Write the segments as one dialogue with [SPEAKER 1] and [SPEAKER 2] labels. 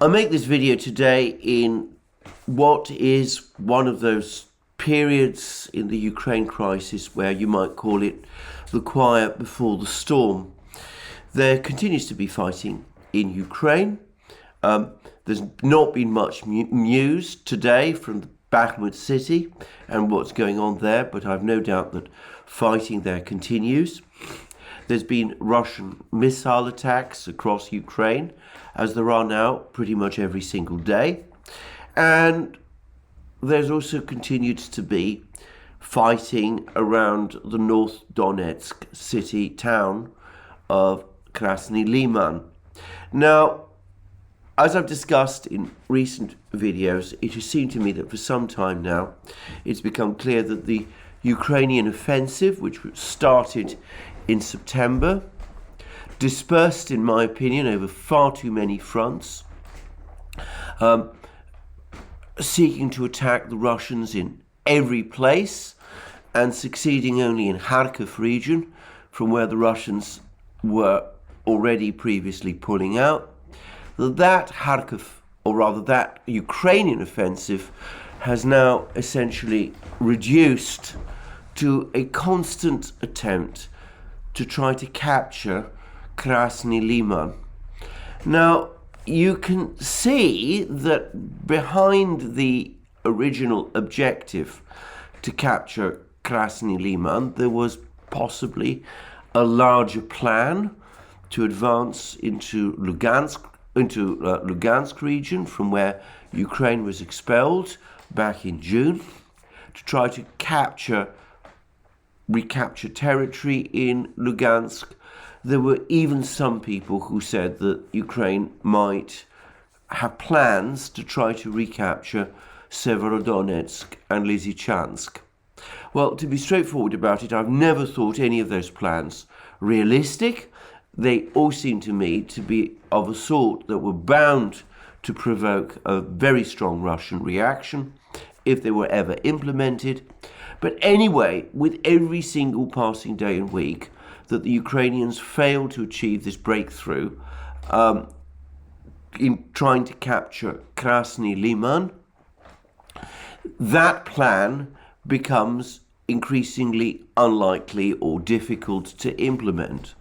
[SPEAKER 1] I make this video today in what is one of those periods in the Ukraine crisis where you might call it the quiet before the storm. There continues to be fighting in Ukraine. There's not been much news today from the Bakhmut city and what's going on there, but I've no doubt that fighting there continues. There's been Russian missile attacks across Ukraine, as there are now pretty much every single day. And there's also continued to be fighting around the North Donetsk city town of Krasny Liman. Now, as I've discussed in recent videos, it has seemed to me that for some time now, it's become clear that the Ukrainian offensive, which started in September, dispersed, in my opinion, over far too many fronts, seeking to attack the Russians in every place and succeeding only in Kharkiv region, from where the Russians were already previously pulling out. That Kharkiv, or rather that Ukrainian offensive, has now essentially reduced to a constant attempt to try to capture Krasny Liman. Now, you can see that behind the original objective to capture Krasny Liman, there was possibly a larger plan to advance into Lugansk region, from where Ukraine was expelled back in June, to try to recapture territory in Lugansk. There were even some people who said that Ukraine might have plans to try to recapture Severodonetsk and Lysychansk. Well, to be straightforward about it, I've never thought any of those plans realistic. They all seem to me to be of a sort that were bound to provoke a very strong Russian reaction if they were ever implemented. But anyway, with every single passing day and week that the Ukrainians failed to achieve this breakthrough in trying to capture Krasny Liman, that plan becomes increasingly unlikely or difficult to implement.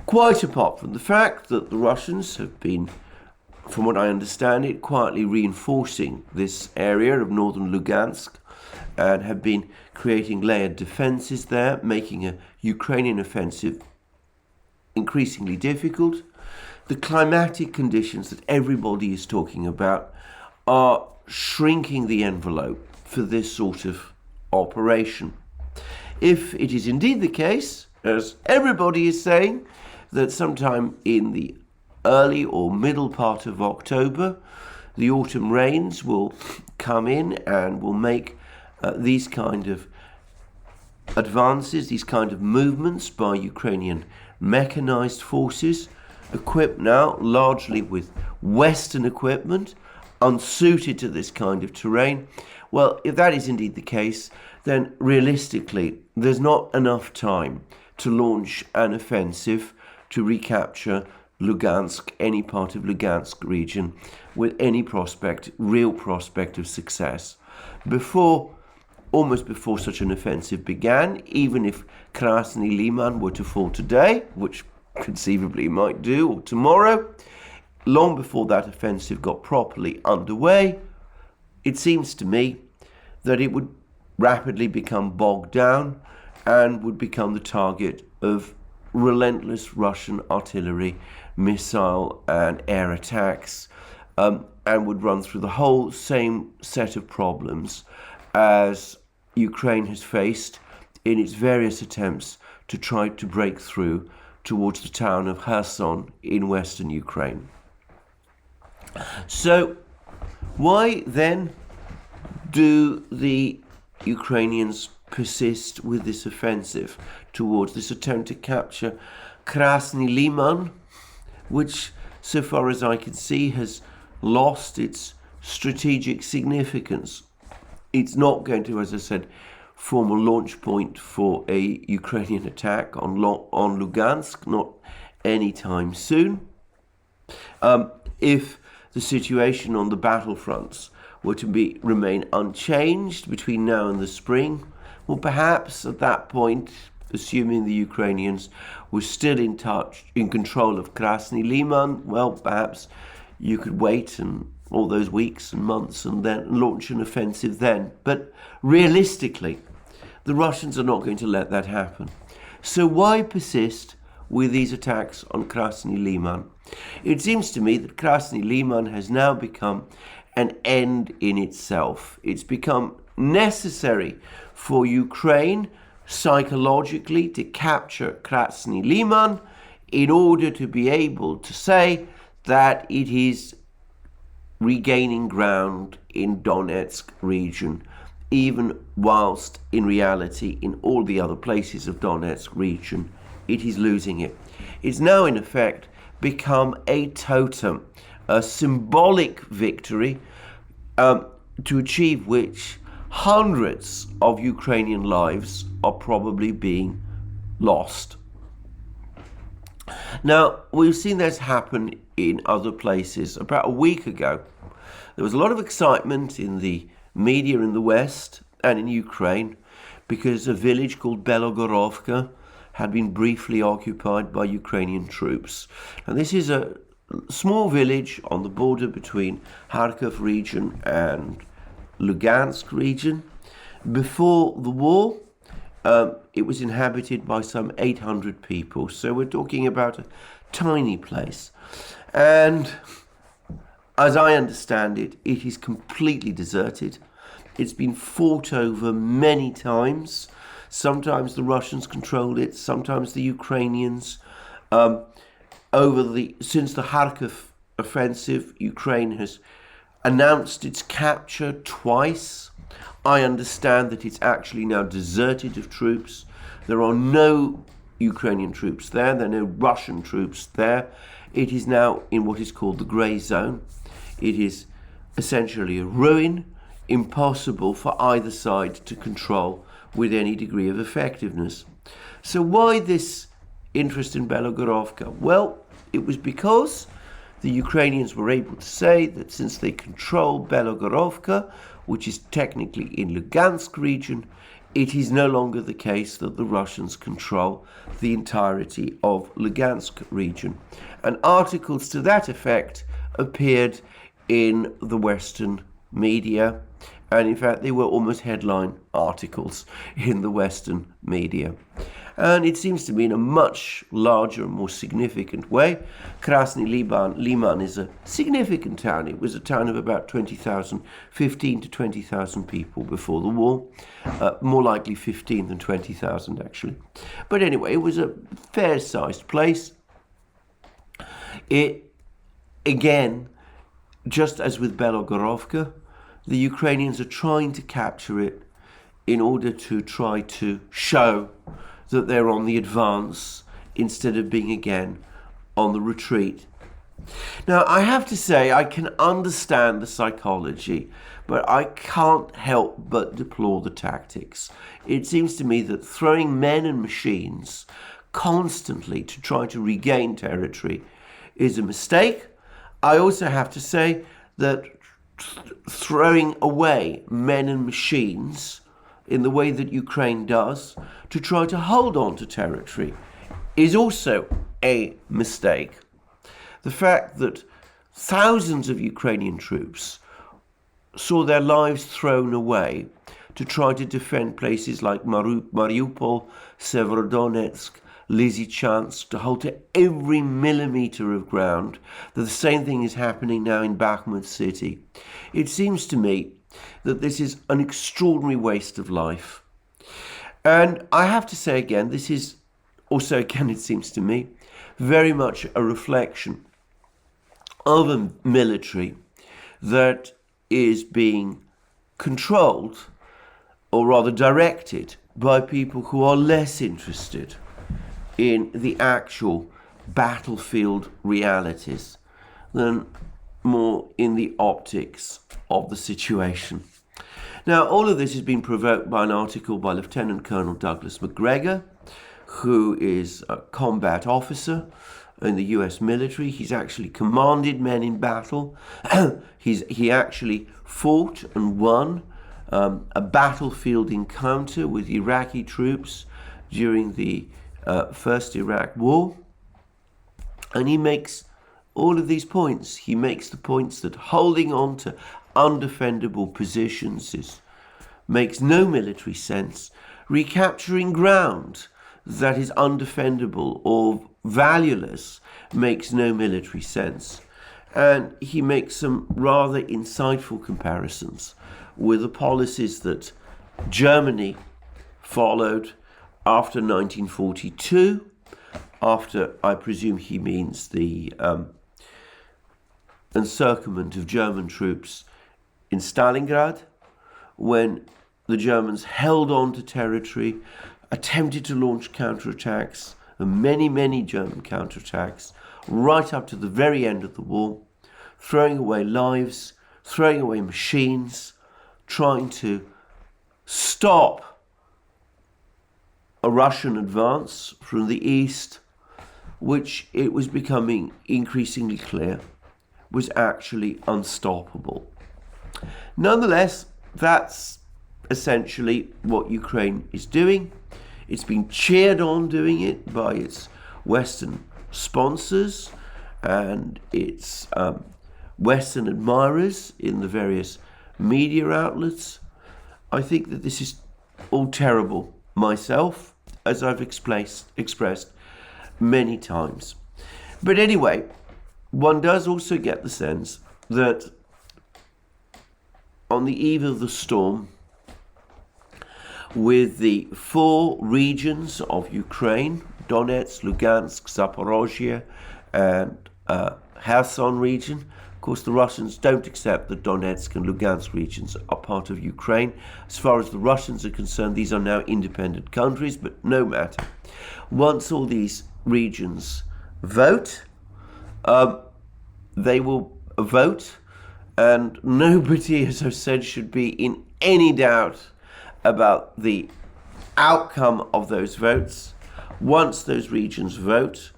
[SPEAKER 1] Quite apart from the fact that the Russians have been, from what I understand it, quietly reinforcing this area of northern Lugansk and have been creating layered defenses there, making a Ukrainian offensive increasingly difficult. The climatic conditions that everybody is talking about are shrinking the envelope for this sort of operation. If it is indeed the case, as everybody is saying, that sometime in the early or middle part of October, the autumn rains will come in and will make these kind of advances, these kind of movements by Ukrainian mechanized forces, equipped now largely with Western equipment, unsuited to this kind of terrain. Well, if that is indeed the case, then realistically, there's not enough time to launch an offensive to recapture Lugansk, any part of Lugansk region, with any real prospect of success. Almost before such an offensive began, even if Krasny Liman were to fall today, which conceivably might do, or tomorrow, long before that offensive got properly underway, it seems to me that it would rapidly become bogged down and would become the target of relentless Russian artillery, missile and air attacks, and would run through the whole same set of problems as Ukraine has faced in its various attempts to try to break through towards the town of Kherson in western Ukraine. So, why then do the Ukrainians persist with this offensive towards this attempt to capture Krasny Liman, which, so far as I can see, has lost its strategic significance? It's not going to, as I said, form a launch point for a Ukrainian attack on Lugansk, not anytime soon. If the situation on the battlefronts were to remain unchanged between now and the spring, well, perhaps at that point, assuming the Ukrainians were still in control of Krasny Liman, well, perhaps you could wait and all those weeks and months and then launch an offensive then. But realistically, the Russians are not going to let that happen. So why persist with these attacks on Krasny Liman? It seems to me that Krasny Liman has now become an end in itself. It's become necessary for Ukraine psychologically to capture Krasny Liman in order to be able to say that it is regaining ground in Donetsk region, even whilst in reality in all the other places of Donetsk region it is losing it. It's now in effect become a totem, a symbolic victory to achieve which hundreds of Ukrainian lives are probably being lost. Now, we've seen this happen in other places. About a week ago, there was a lot of excitement in the media in the West and in Ukraine because a village called Belogorovka had been briefly occupied by Ukrainian troops. And this is a small village on the border between Kharkiv region and Lugansk region. Before the war, it was inhabited by some 800 people. So we're talking about a tiny place. And as I understand it, it is completely deserted. It's been fought over many times. Sometimes the Russians controlled it, sometimes the Ukrainians. Since the Kharkiv offensive, Ukraine has announced its capture twice. I understand that it's actually now deserted of troops. There are no Ukrainian troops there. There are no Russian troops there. It is now in what is called the grey zone. It is essentially a ruin, impossible for either side to control with any degree of effectiveness. So why this interest in Belogorovka? Well, it was because the Ukrainians were able to say that since they control Belogorovka, which is technically in Lugansk region, it is no longer the case that the Russians control the entirety of Lugansk region. And articles to that effect appeared in the Western media, and in fact they were almost headline articles in the Western media. And it seems to me in a much larger and more significant way, Krasny Liman is a significant town. It was a town of about 20,000, 15 to 20,000 people before the war. More likely 15 than 20,000 actually. But anyway, it was a fair-sized place. It, again, just as with Belogorovka, the Ukrainians are trying to capture it in order to try to show that they're on the advance instead of being again on the retreat. Now, I have to say I can understand the psychology, but I can't help but deplore the tactics. It seems to me that throwing men and machines constantly to try to regain territory is a mistake. I also have to say that throwing away men and machines in the way that Ukraine does to try to hold on to territory is also a mistake. The fact that thousands of Ukrainian troops saw their lives thrown away to try to defend places like Mariupol, Severodonetsk, Lysychansk, to hold to every millimeter of ground, that the same thing is happening now in Bakhmut city. It seems to me that this is an extraordinary waste of life. And I have to say again, this is also, again, it seems to me, very much a reflection of a military that is being controlled, or rather directed, by people who are less interested in the actual battlefield realities than more in the optics of the situation. Now, all of this has been provoked by an article by Lieutenant Colonel Douglas Macgregor, who is a combat officer in the US military. He's actually commanded men in battle. He actually fought and won a battlefield encounter with Iraqi troops during the first Iraq War. And he makes all of these points. He makes the points that holding on to undefendable positions makes no military sense. Recapturing ground that is undefendable or valueless makes no military sense. And he makes some rather insightful comparisons with the policies that Germany followed after 1942, after, I presume he means the encirclement of German troops in Stalingrad, when the Germans held on to territory, attempted to launch counterattacks, and many German counterattacks, right up to the very end of the war, throwing away lives, throwing away machines, trying to stop a Russian advance from the east, which it was becoming increasingly clear was actually unstoppable. Nonetheless, that's essentially what Ukraine is doing. It's been cheered on doing it by its Western sponsors and its Western admirers in the various media outlets. I think that this is all terrible myself, as I've expressed many times. But anyway, one does also get the sense that on the eve of the storm, with the 4 regions of Ukraine, Donetsk, Lugansk, Zaporozhye, and Kherson region. Of course, the Russians don't accept that Donetsk and Lugansk regions are part of Ukraine. As far as the Russians are concerned, these are now independent countries, but no matter. Once all these regions vote, they will vote, and nobody, as I've said, should be in any doubt about the outcome of those votes. Once those regions vote,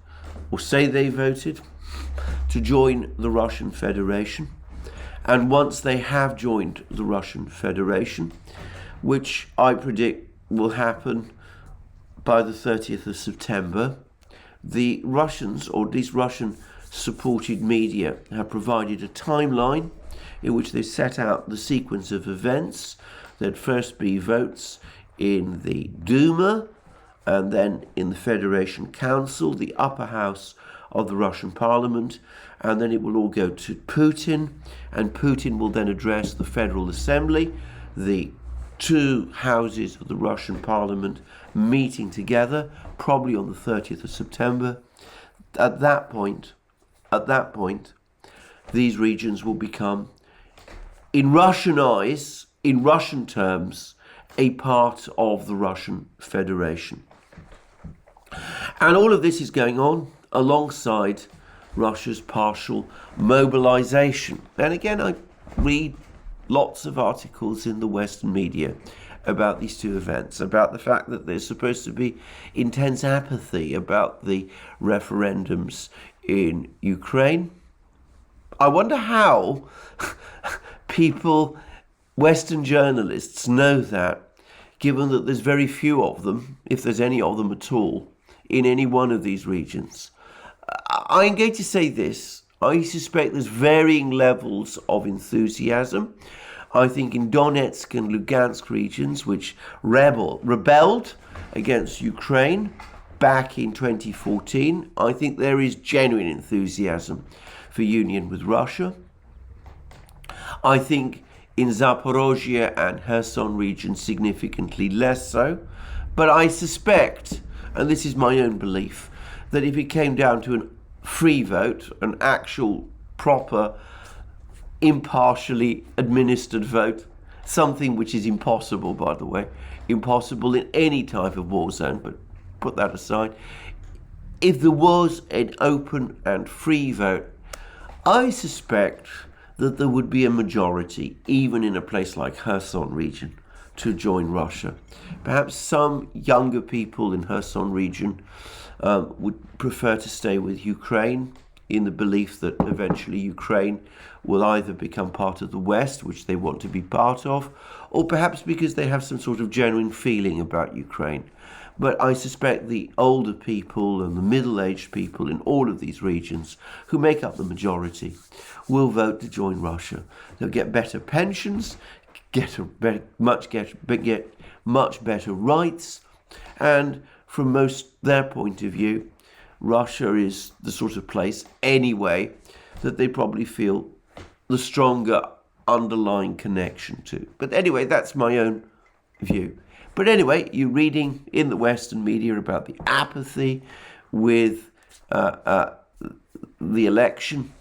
[SPEAKER 1] or say they voted, to join the Russian Federation, and once they have joined the Russian Federation, which I predict will happen by the 30th of September, the Russians, or at least Russian-supported media, have provided a timeline in which they set out the sequence of events. There'd first be votes in the Duma, and then in the Federation Council, the upper house of the Russian Parliament, and then it will all go to Putin, and Putin will then address the Federal Assembly, the 2 houses of the Russian Parliament meeting together, probably on the 30th of September. At that point, these regions will become, in Russian eyes, in Russian terms, a part of the Russian Federation. And all of this is going on alongside Russia's partial mobilization. And again, I read lots of articles in the Western media about these 2 events, about the fact that there's supposed to be intense apathy about the referendums in Ukraine. I wonder how people, Western journalists, know that, given that there's very few of them, if there's any of them at all, in any one of these regions. I'm going to say this. I suspect there's varying levels of enthusiasm. I think in Donetsk and Lugansk regions, which rebelled against Ukraine back in 2014, I think there is genuine enthusiasm for union with Russia. I think in Zaporozhye and Kherson regions significantly less so. But I suspect, and this is my own belief, that if it came down to a free vote, an actual, proper, impartially administered vote, something which is impossible, by the way, impossible in any type of war zone, but put that aside. If there was an open and free vote, I suspect that there would be a majority, even in a place like Kherson region, to join Russia. Perhaps some younger people in Kherson region would prefer to stay with Ukraine in the belief that eventually Ukraine will either become part of the West, which they want to be part of, or perhaps because they have some sort of genuine feeling about Ukraine. But I suspect the older people and the middle-aged people in all of these regions, who make up the majority, will vote to join Russia. They'll get better pensions, get much better rights, and from their point of view, Russia is the sort of place anyway that they probably feel the stronger underlying connection to. But anyway, that's my own view. But anyway, you're reading in the Western media about the apathy with the election,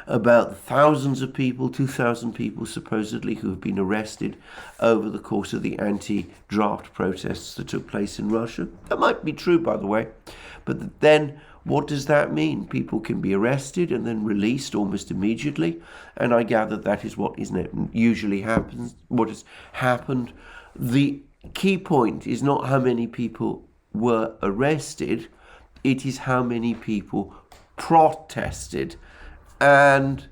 [SPEAKER 1] about thousands of people, 2,000 people supposedly, who have been arrested over the course of the anti-draft protests that took place in Russia. That might be true, by the way. But then what does that mean? People can be arrested and then released almost immediately. And I gather that is what usually happens, what has happened. The key point is not how many people were arrested, it is how many people protested. And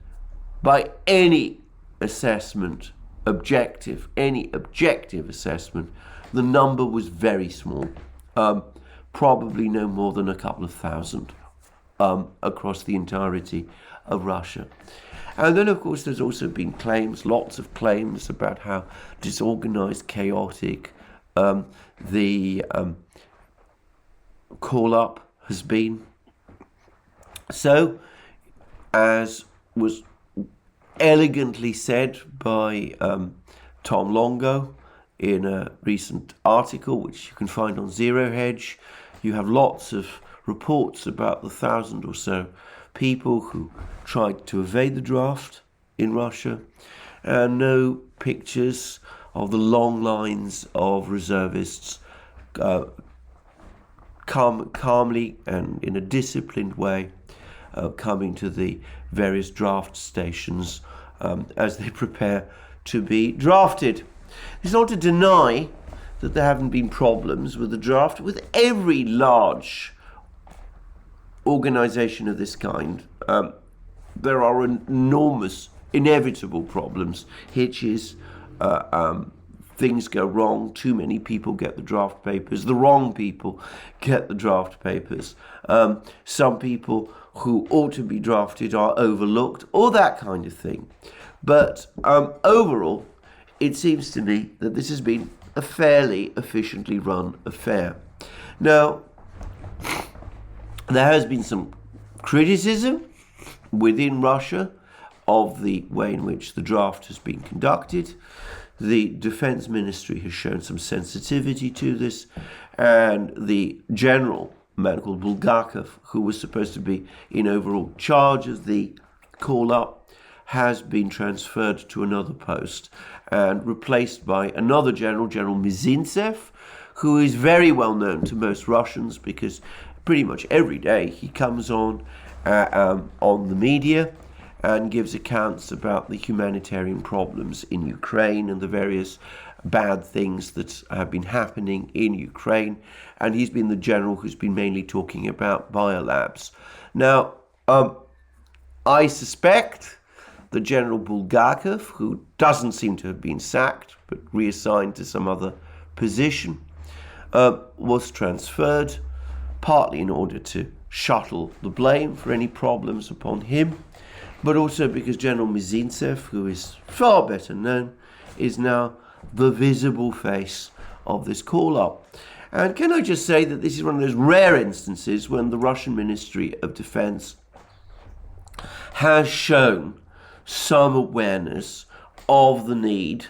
[SPEAKER 1] by any assessment, any objective assessment, the number was very small. Probably no more than a couple of thousand across the entirety of Russia. And then, of course, there's also been lots of claims about how disorganized, chaotic the call-up has been. So, as was elegantly said by Tom Longo in a recent article, which you can find on Zero Hedge, you have lots of reports about the 1,000 or so people who tried to evade the draft in Russia, and no pictures of the long lines of reservists calmly and in a disciplined way coming to the various draft stations as they prepare to be drafted. It's not to deny that there haven't been problems with the draft. With every large organization of this kind, there are enormous, inevitable problems, hitches, things go wrong, too many people get the draft papers, the wrong people get the draft papers, some people who ought to be drafted are overlooked, all that kind of thing. But overall, it seems to me that this has been a fairly efficiently run affair. Now, there has been some criticism within Russia of the way in which the draft has been conducted. The Defense Ministry has shown some sensitivity to this, and the general, a man called Bulgakov, who was supposed to be in overall charge of the call-up, has been transferred to another post and replaced by another general, General Mizintsev, who is very well known to most Russians because pretty much every day he comes on the media and gives accounts about the humanitarian problems in Ukraine and the various bad things that have been happening in Ukraine. And he's been the general who's been mainly talking about biolabs. Now, I suspect that General Bulgakov, who doesn't seem to have been sacked but reassigned to some other position, was transferred partly in order to shuttle the blame for any problems upon him, but also because General Mizintsev, who is far better known, is now the visible face of this call-up. And can I just say that this is one of those rare instances when the Russian Ministry of Defense has shown some awareness of the need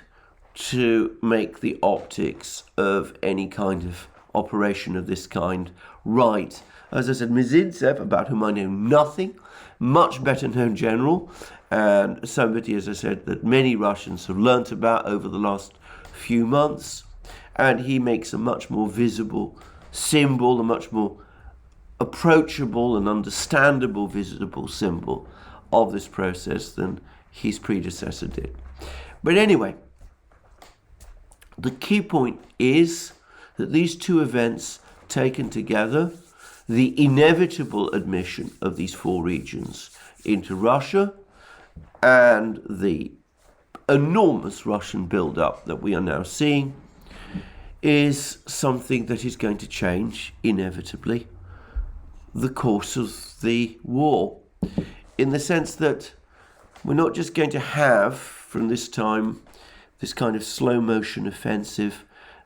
[SPEAKER 1] to make the optics of any kind of operation of this kind right. As I said, Mizintsev, about whom I know nothing, much better known general, and somebody, as I said, that many Russians have learnt about over the last few months, and he makes a much more visible symbol, a much more approachable and understandable visible symbol of this process than his predecessor did. But anyway, the key point is that these two events taken together the inevitable admission of these four regions into Russia and the enormous Russian build-up that we are now seeing is something that is going to change inevitably the course of the war, in the sense that we're not just going to have from this time this kind of slow motion offensive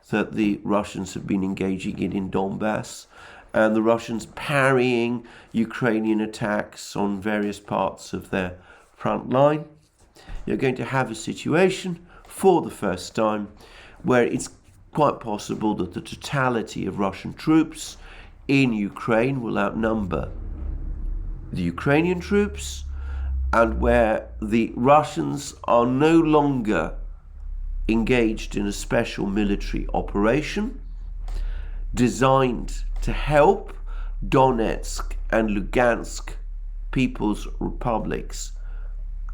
[SPEAKER 1] that the Russians have been engaging in Donbass, and the Russians parrying Ukrainian attacks on various parts of their front line. You're going to have a situation for the first time where it's quite possible that the totality of Russian troops in Ukraine will outnumber the Ukrainian troops, and where the Russians are no longer engaged in a special military operation designed to help Donetsk and Lugansk people's republics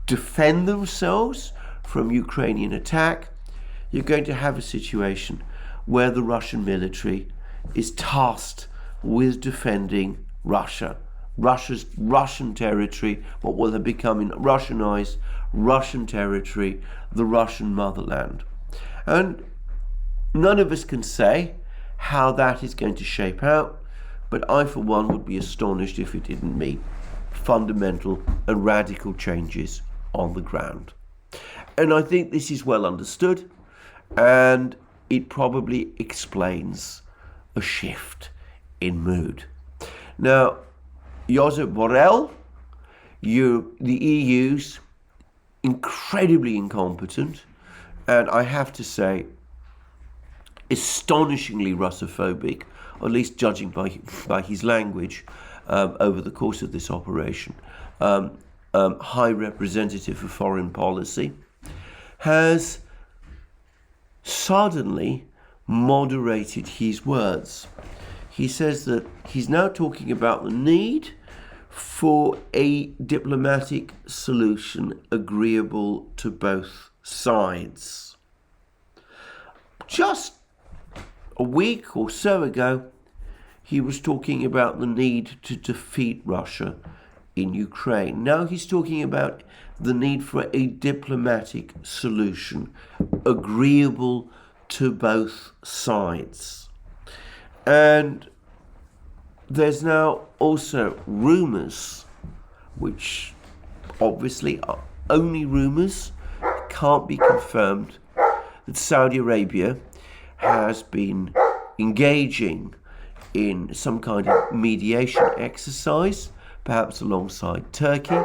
[SPEAKER 1] defend themselves from Ukrainian attack. You're going to have a situation where the Russian military is tasked with defending Russia's Russian territory, what will have become in Russianized Russian territory, the Russian motherland. And none of us can say how that is going to shape out, but I for one would be astonished if it didn't mean fundamental and radical changes on the ground. And I think this is well understood, and it probably explains a shift in mood. Now, Josep Borrell, the EU's incredibly incompetent, and I have to say, astonishingly Russophobic, or at least judging by his language over the course of this operation, High Representative for Foreign Policy, has suddenly moderated his words. He says that he's now talking about the need for a diplomatic solution agreeable to both sides. Just a week or so ago, he was talking about the need to defeat Russia in Ukraine. Now he's talking about the need for a diplomatic solution agreeable to both sides. And there's now also rumours, which obviously are only rumours, can't be confirmed, that Saudi Arabia has been engaging in some kind of mediation exercise, perhaps alongside Turkey,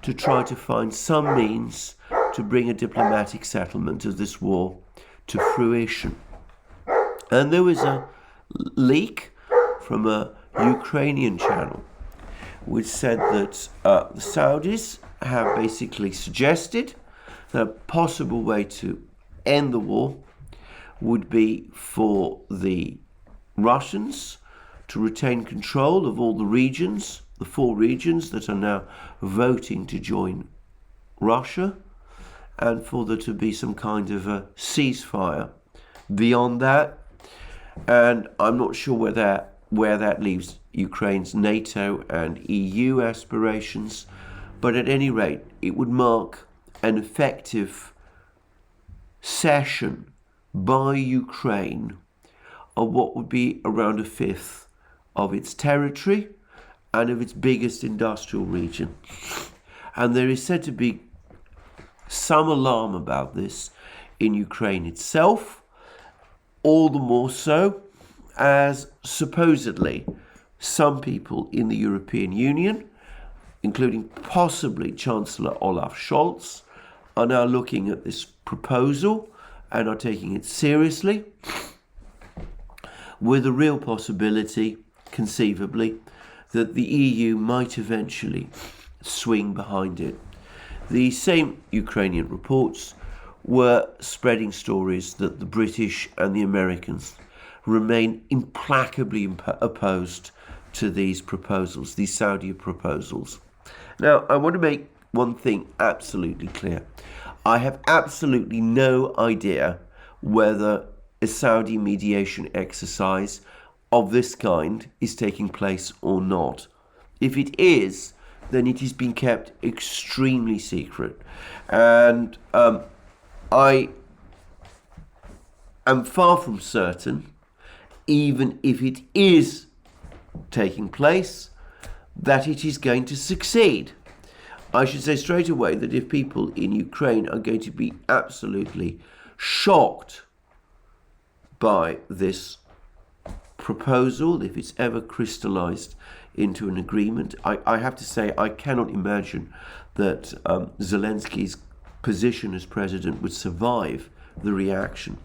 [SPEAKER 1] to try to find some means to bring a diplomatic settlement of this war to fruition. And there was a leak from a Ukrainian channel which said that the Saudis have basically suggested that a possible way to end the war would be for the Russians to retain control of all the regions, the four regions that are now voting to join Russia, and for there to be some kind of a ceasefire beyond that. And I'm not sure where that leaves Ukraine's NATO and EU aspirations, but at any rate, it would mark an effective cession by Ukraine of what would be around a fifth of its territory and of its biggest industrial region. And there is said to be some alarm about this in Ukraine itself, all the more so as supposedly some people in the European Union, including possibly Chancellor Olaf Scholz, are now looking at this proposal and are taking it seriously, with a real possibility, conceivably, that the EU might eventually swing behind it. The same Ukrainian reports were spreading stories that the British and the Americans remain implacably opposed to these proposals, these Saudi proposals. Now, I want to make one thing absolutely clear. I have absolutely no idea whether a Saudi mediation exercise of this kind is taking place or not. If it is, then it is being kept extremely secret. And I am far from certain, even if it is taking place, that it is going to succeed. I should say straight away that if people in Ukraine are going to be absolutely shocked by this proposal, if it's ever crystallized into an agreement, I have to say I cannot imagine that Zelensky's position as president would survive the reaction.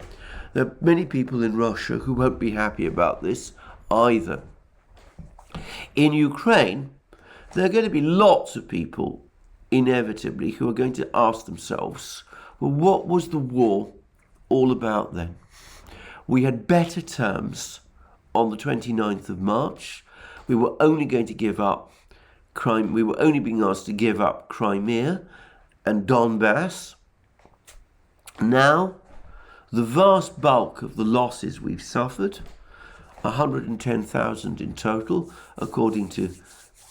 [SPEAKER 1] There are many people in Russia who won't be happy about this either. In Ukraine, there are going to be lots of people, inevitably, who are going to ask themselves, well, what was the war all about then? We had better terms on the 29th of March. We were only going to give up we were only being asked to give up Crimea and Donbass. Now, the vast bulk of the losses we've suffered, 110,000 in total, according to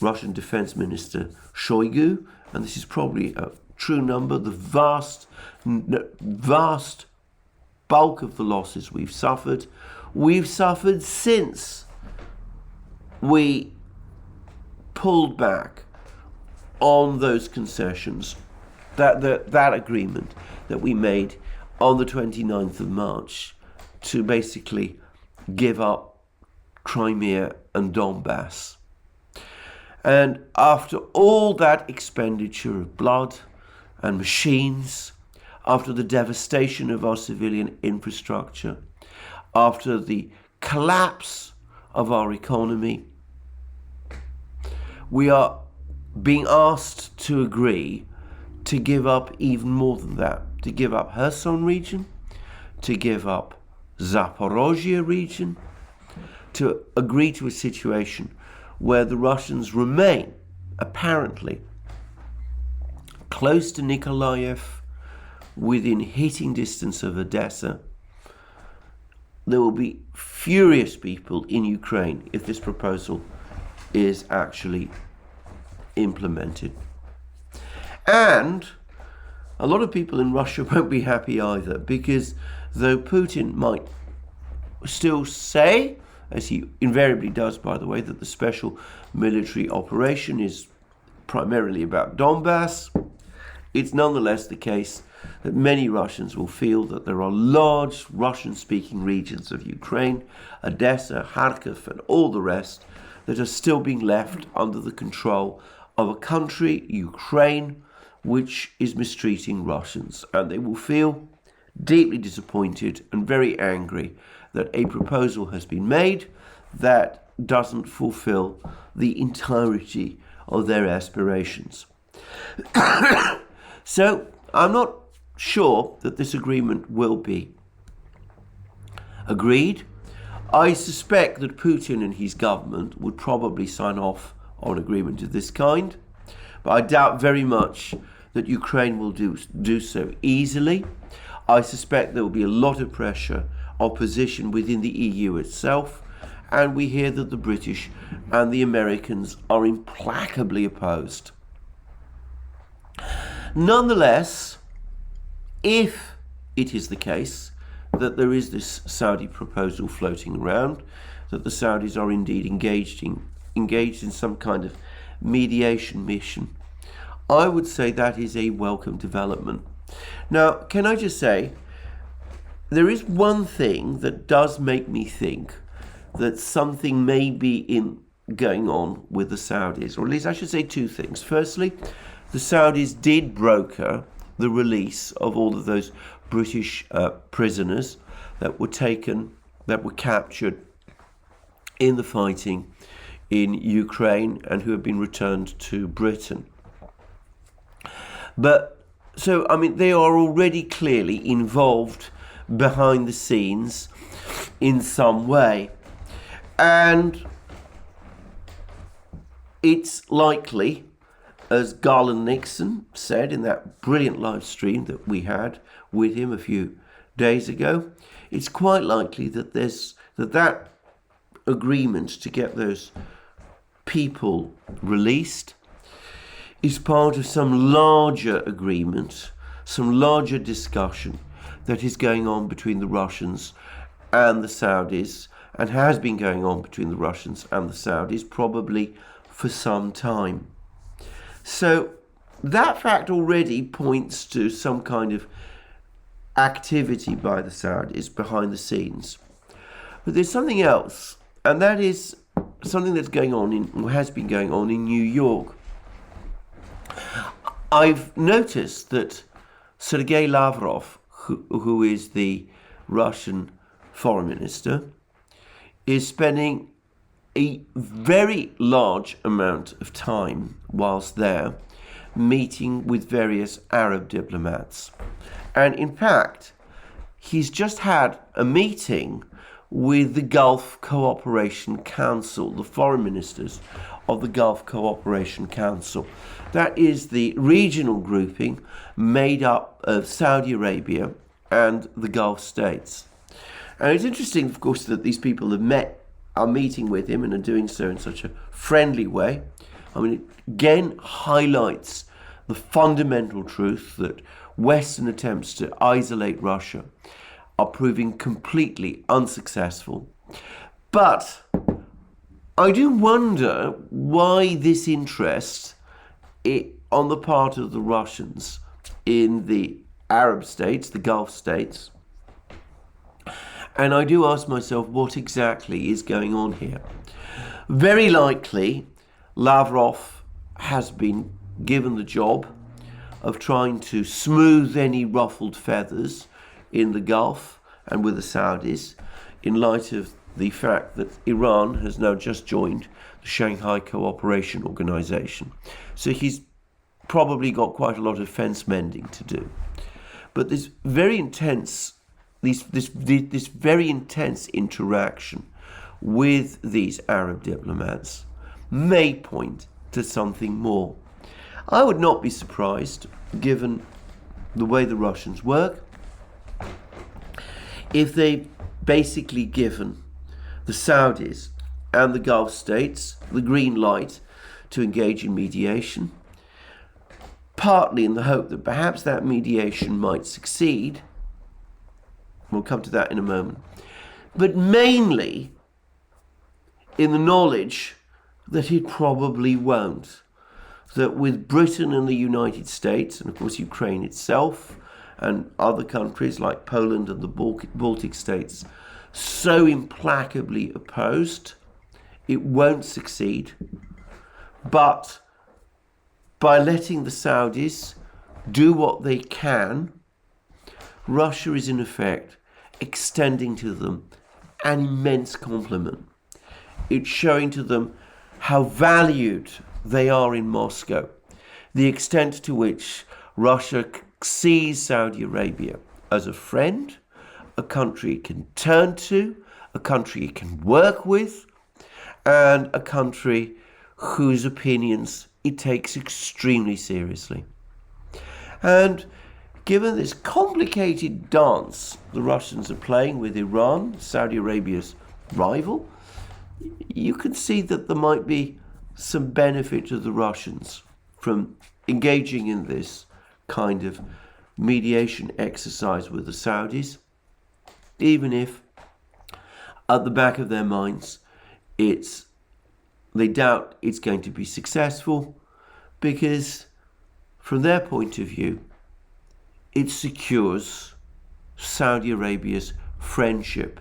[SPEAKER 1] Russian Defense Minister Shoigu, and this is probably a true number, the vast bulk of the losses we've suffered since we pulled back on those concessions, that agreement that we made on the 29th of March to basically give up Crimea and Donbass. And after all that expenditure of blood and machines, after the devastation of our civilian infrastructure, after the collapse of our economy, we are being asked to agree to give up even more than that, to give up Kherson region, to give up Zaporozhye region, to agree to a situation where the Russians remain, apparently, close to Nikolaev, within hitting distance of Odessa. There will be furious people in Ukraine if this proposal is actually implemented. And a lot of people in Russia won't be happy either, because though Putin might still say, as he invariably does, by the way, that the special military operation is primarily about Donbass, it's nonetheless the case that many Russians will feel that there are large Russian-speaking regions of Ukraine, Odessa, Kharkiv, and all the rest, that are still being left under the control of a country, Ukraine, which is mistreating Russians. And they will feel deeply disappointed and very angry that a proposal has been made that doesn't fulfill the entirety of their aspirations. So I'm not sure that this agreement will be agreed. I suspect that Putin and his government would probably sign off on an agreement of this kind, but I doubt very much that Ukraine will do so easily. I suspect there will be a lot of pressure, opposition within the EU itself, and we hear that the British and the Americans are implacably opposed. Nonetheless, if it is the case that there is this Saudi proposal floating around, that the Saudis are indeed engaged in some kind of mediation mission, I would say that is a welcome development. Now, can I just say, there is one thing that does make me think that something may be going on with the Saudis, or at least I should say two things. Firstly, the Saudis did broker the release of all of those British prisoners that were captured in the fighting in Ukraine and who have been returned to Britain. But, so, I mean, they are already clearly involved behind the scenes in some way. And it's likely, as Garland Nixon said in that brilliant live stream that we had with him a few days ago, it's quite likely that that agreement to get those people released is part of some larger agreement, some larger discussion that is going on between the Russians and the Saudis, and has been going on between the Russians and the Saudis probably for some time. So that fact already points to some kind of activity by the Saudis behind the scenes. But there's something else, and that is something that's going on or has been going on in New York. I've noticed that Sergei Lavrov, who is the Russian foreign minister, is spending a very large amount of time whilst there meeting with various Arab diplomats. And in fact, he's just had a meeting with the Gulf Cooperation Council, the foreign ministers of the Gulf Cooperation Council. That is the regional grouping made up of Saudi Arabia and the Gulf states. And it's interesting, of course, that these people are meeting with him and are doing so in such a friendly way. I mean, it again highlights the fundamental truth that Western attempts to isolate Russia are proving completely unsuccessful. But I do wonder why this interest on the part of the Russians in the Arab states, the Gulf states. And I do ask myself what exactly is going on here. Very likely, Lavrov has been given the job of trying to smooth any ruffled feathers in the Gulf and with the Saudis in light of the fact that Iran has now just joined the Shanghai Cooperation Organization. So he's probably got quite a lot of fence mending to do. But this very intense interaction with these Arab diplomats may point to something more. I would not be surprised, given the way the Russians work, if they've basically given the Saudis and the Gulf states the green light to engage in mediation, partly in the hope that perhaps that mediation might succeed. We'll come to that in a moment. But mainly in the knowledge that it probably won't. That with Britain and the United States, and of course Ukraine itself, and other countries like Poland and the Baltic states, so implacably opposed, it won't succeed. But by letting the Saudis do what they can, Russia is in effect extending to them an immense compliment. It's showing to them how valued they are in Moscow, the extent to which Russia sees Saudi Arabia as a friend, a country it can turn to, a country it can work with, and a country whose opinions it takes extremely seriously. And given this complicated dance the Russians are playing with Iran, Saudi Arabia's rival, you can see that there might be some benefit to the Russians from engaging in this kind of mediation exercise with the Saudis, even if at the back of their minds they doubt it's going to be successful, because from their point of view it secures Saudi Arabia's friendship,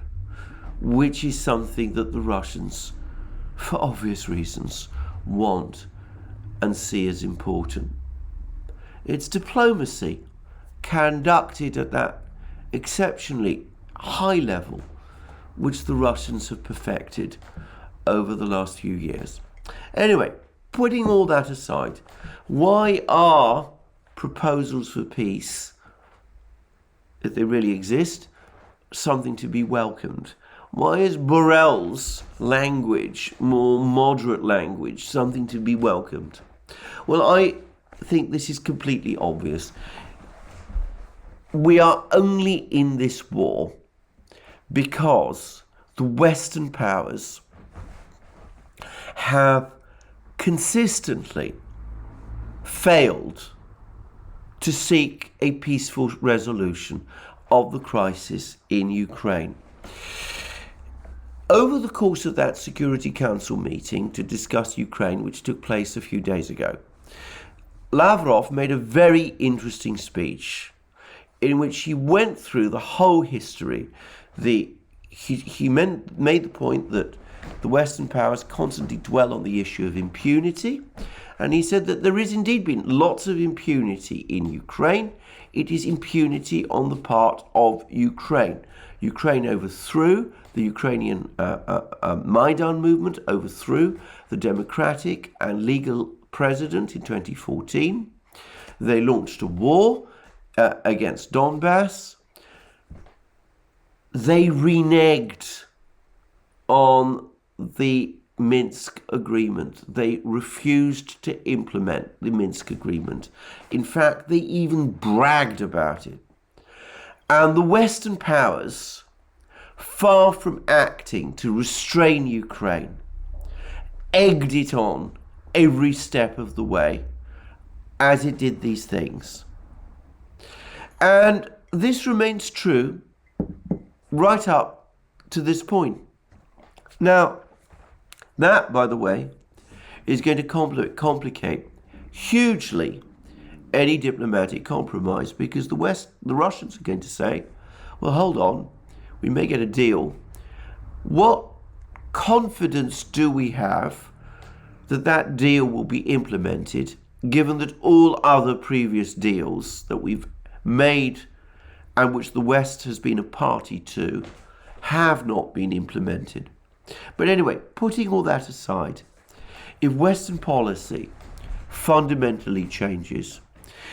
[SPEAKER 1] which is something that the Russians, for obvious reasons, want and see as important. It's diplomacy conducted at that exceptionally high level which the Russians have perfected over the last few years. Anyway, putting all that aside, why are proposals for peace, if they really exist, something to be welcomed? Why is Borrell's language, more moderate language, something to be welcomed? Well, I think this is completely obvious. We are only in this war because the Western powers have consistently failed to seek a peaceful resolution of the crisis in Ukraine. Over the course of that Security Council meeting to discuss Ukraine, which took place a few days ago, Lavrov made a very interesting speech in which he went through the whole history. He made the point that the Western powers constantly dwell on the issue of impunity, and he said that there is indeed been lots of impunity in Ukraine. It is impunity on the part of Ukraine. Ukraine overthrew the Ukrainian Maidan movement, overthrew the democratic and legal president in 2014. They launched a war against Donbass. They reneged on the Minsk agreement. They refused to implement the Minsk agreement. In fact, they even bragged about it. And the Western powers, far from acting to restrain Ukraine, egged it on every step of the way as it did these things. And this remains true right up to this point. Now, that, by the way, is going to complicate hugely any diplomatic compromise, because the Russians are going to say, well, hold on, we may get a deal. What confidence do we have that that deal will be implemented, given that all other previous deals that we've made and which the West has been a party to have not been implemented? But anyway, putting all that aside, if Western policy fundamentally changes,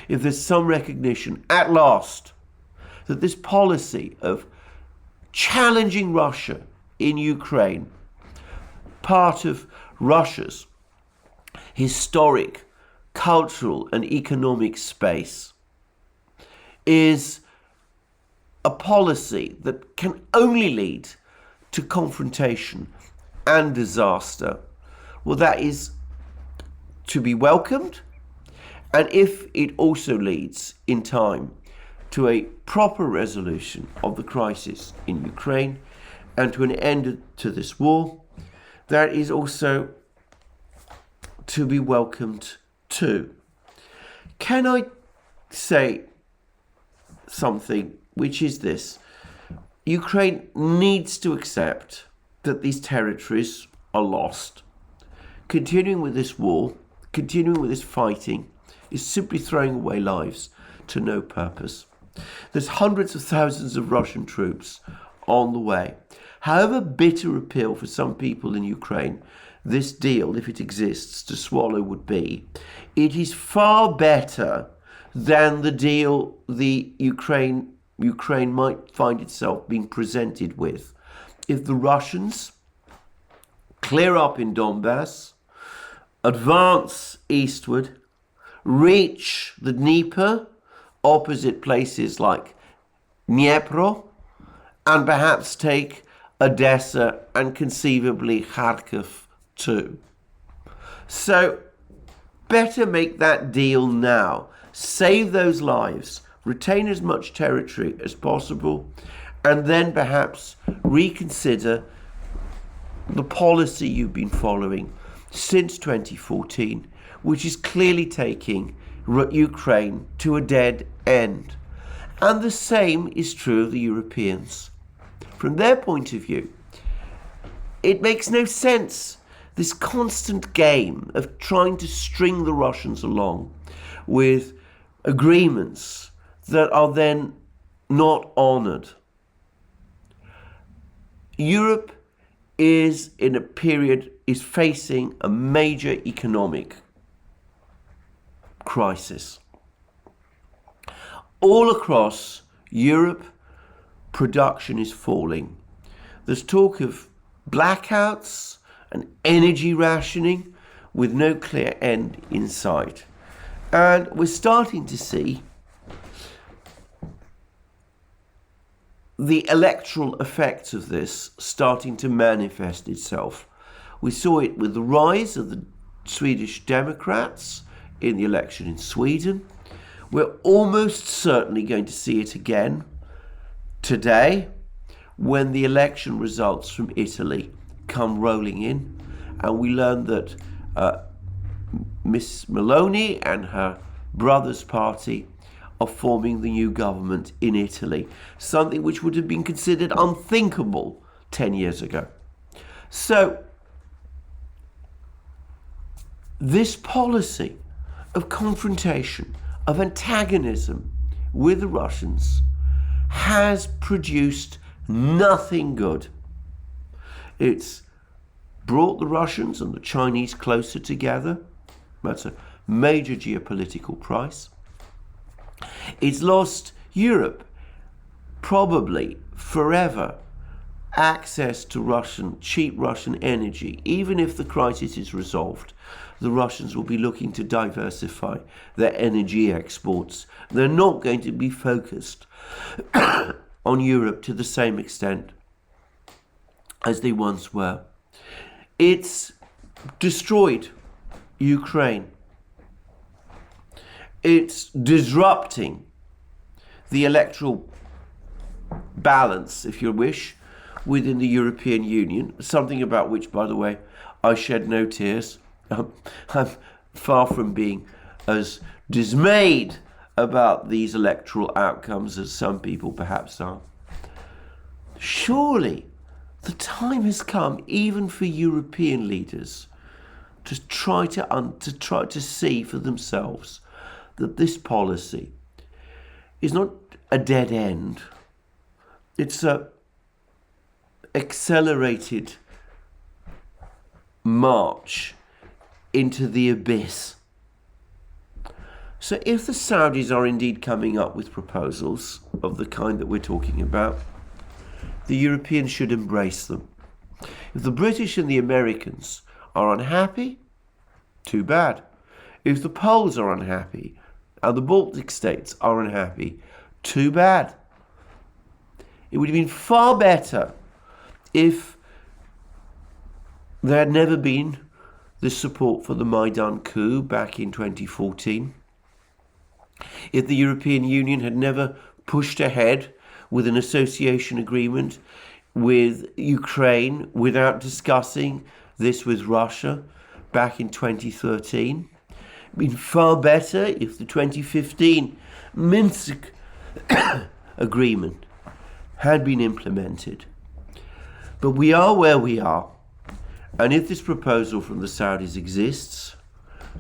[SPEAKER 1] if there's some recognition at last that this policy of challenging Russia in Ukraine, part of Russia's historic, cultural and economic space, is a policy that can only lead to confrontation and disaster, well, that is to be welcomed. And if it also leads in time to a proper resolution of the crisis in Ukraine and to an end to this war, that is also to be welcomed too. Can I say something, which is this? Ukraine needs to accept that these territories are lost. Continuing with this war, continuing with this fighting, is simply throwing away lives to no purpose. There's hundreds of thousands of Russian troops on the way. However bitter a pill for some people in Ukraine this deal, if it exists, to swallow would be, it is far better than the deal the Ukraine might find itself being presented with if the Russians clear up in Donbass, advance eastward, reach the Dnieper, opposite places like Dnipro, and perhaps take Odessa and conceivably Kharkiv too. So better make that deal now. Save those lives, retain as much territory as possible, and then perhaps reconsider the policy you've been following since 2014, which is clearly taking Ukraine to a dead end. And the same is true of the Europeans. From their point of view, it makes no sense, this constant game of trying to string the Russians along with agreements that are then not honored. Europe is facing a major economic crisis. All across Europe, production is falling. There's talk of blackouts and energy rationing with no clear end in sight. And we're starting to see the electoral effects of this starting to manifest itself. We saw it with the rise of the Swedish Democrats in the election in Sweden. We're almost certainly going to see it again today when the election results from Italy come rolling in, and we learn that Miss Meloni and her brother's party are forming the new government in Italy, something which would have been considered unthinkable 10 years ago. So this policy of confrontation, of antagonism with the Russians has produced nothing good. It's brought the Russians and the Chinese closer together. That's a major geopolitical price. It's lost Europe, probably forever, access to cheap Russian energy. Even if the crisis is resolved, the Russians will be looking to diversify their energy exports. They're not going to be focused on Europe to the same extent as they once were. It's destroyed Ukraine. It's disrupting the electoral balance, if you wish, within the European Union, something about which, by the way, I shed no tears. I'm far from being as dismayed about these electoral outcomes as some people perhaps are. Surely the time has come, even for European leaders, to try to see for themselves that this policy is not a dead end. It's a accelerated march into the abyss. So if the Saudis are indeed coming up with proposals of the kind that we're talking about, the Europeans should embrace them. If the British and the Americans are unhappy, too bad. If the Poles are unhappy and the Baltic states are unhappy, too bad. It would have been far better if there had never been this support for the Maidan coup back in 2014. If the European Union had never pushed ahead with an association agreement with Ukraine without discussing this with Russia back in 2013. It'd been far better if the 2015 Minsk agreement had been implemented. But we are where we are, and if this proposal from the Saudis exists,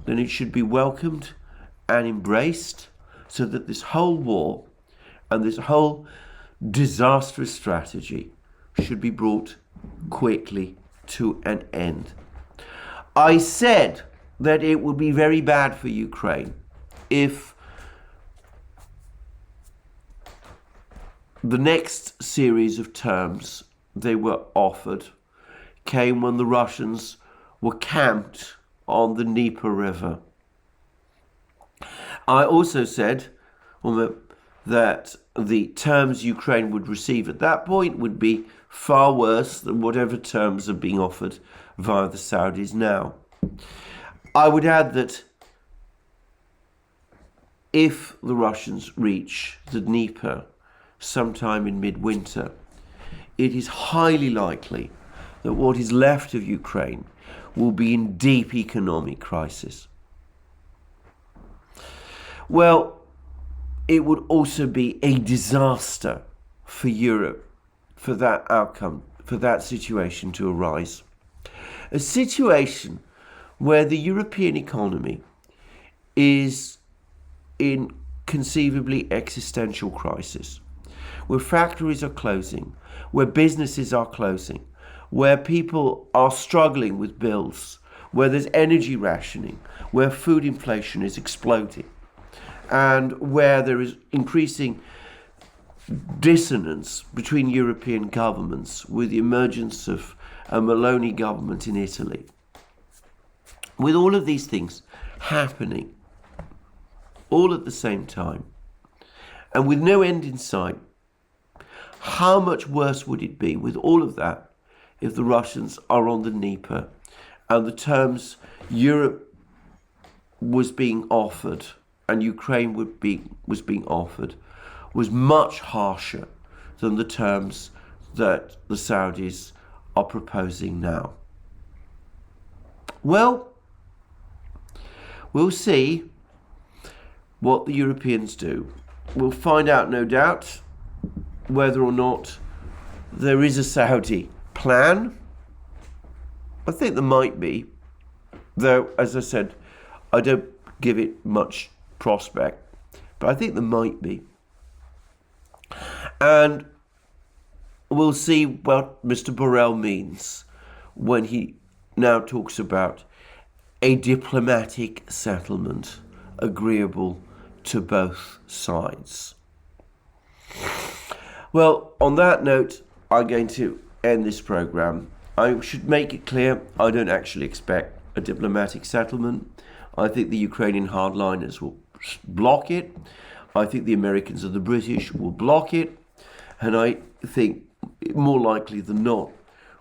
[SPEAKER 1] then it should be welcomed and embraced so that this whole war and this whole disastrous strategy should be brought quickly to an end. I said that it would be very bad for Ukraine if the next series of terms they were offered came when the Russians were camped on the Dnieper River. I also said that the terms Ukraine would receive at that point would be far worse than whatever terms are being offered via the Saudis now. I would add that if the Russians reach the Dnieper sometime in midwinter, it is highly likely that what is left of Ukraine will be in deep economic crisis. Well, it would also be a disaster for Europe for that outcome, for that situation to arise. A situation where the European economy is in conceivably existential crisis, where factories are closing, where businesses are closing, where people are struggling with bills, where there's energy rationing, where food inflation is exploding, and where there is increasing dissonance between European governments with the emergence of a Meloni government in Italy. With all of these things happening all at the same time, and with no end in sight, how much worse would it be with all of that if the Russians are on the Dnieper and the terms Europe was being offered and Ukraine was being offered was much harsher than the terms that the Saudis are proposing now. Well, we'll see what the Europeans do. We'll find out, no doubt, whether or not there is a Saudi plan. I think there might be, though, as I said, I don't give it much prospect, but I think there might be. And we'll see what Mr. Borrell means when he now talks about a diplomatic settlement agreeable to both sides. Well, on that note, I'm going to end this program. I should make it clear, I don't actually expect a diplomatic settlement. I think the Ukrainian hardliners will block it. I think the Americans and the British will block it. And I think, more likely than not,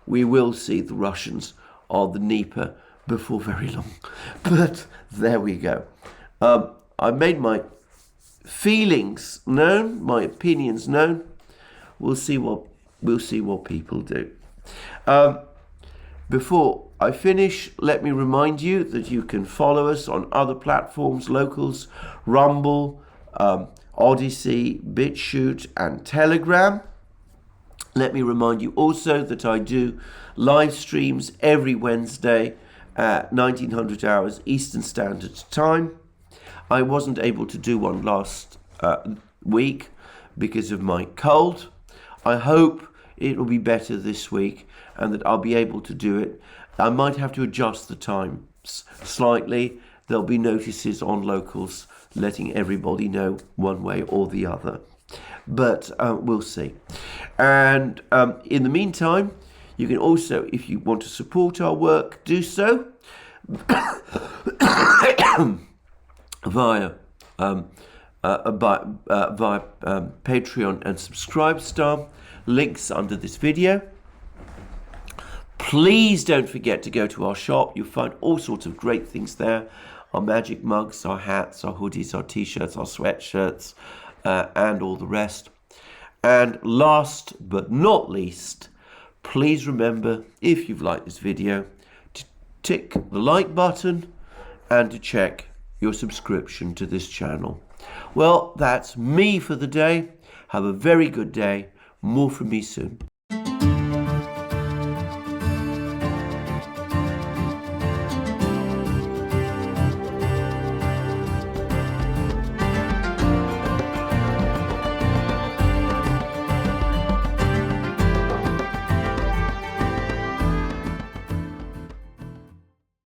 [SPEAKER 1] we will see the Russians on the Dnieper before very long. But there we go. I've made my feelings known, my opinions known. We'll see what people do. Before I finish, let me remind you that you can follow us on other platforms, Locals, Rumble, ODYSEE, BitChute, and Telegram. Let me remind you also that I do live streams every Wednesday at 1900 hours Eastern Standard Time. I wasn't able to do one last week because of my cold. I hope it will be better this week and that I'll be able to do it. I might have to adjust the times slightly. There'll be notices on Locals letting everybody know one way or the other. But we'll see. And in the meantime, you can also, if you want to support our work, do so via Patreon and Subscribestar. Links under this video. Please don't forget to go to our shop. You'll find all sorts of great things there. Our magic mugs, our hats, our hoodies, our t-shirts, our sweatshirts, and all the rest. And last but not least, please remember, if you've liked this video, to tick the like button and to check your subscription to this channel. Well, that's me for the day. Have a very good day. More from me soon.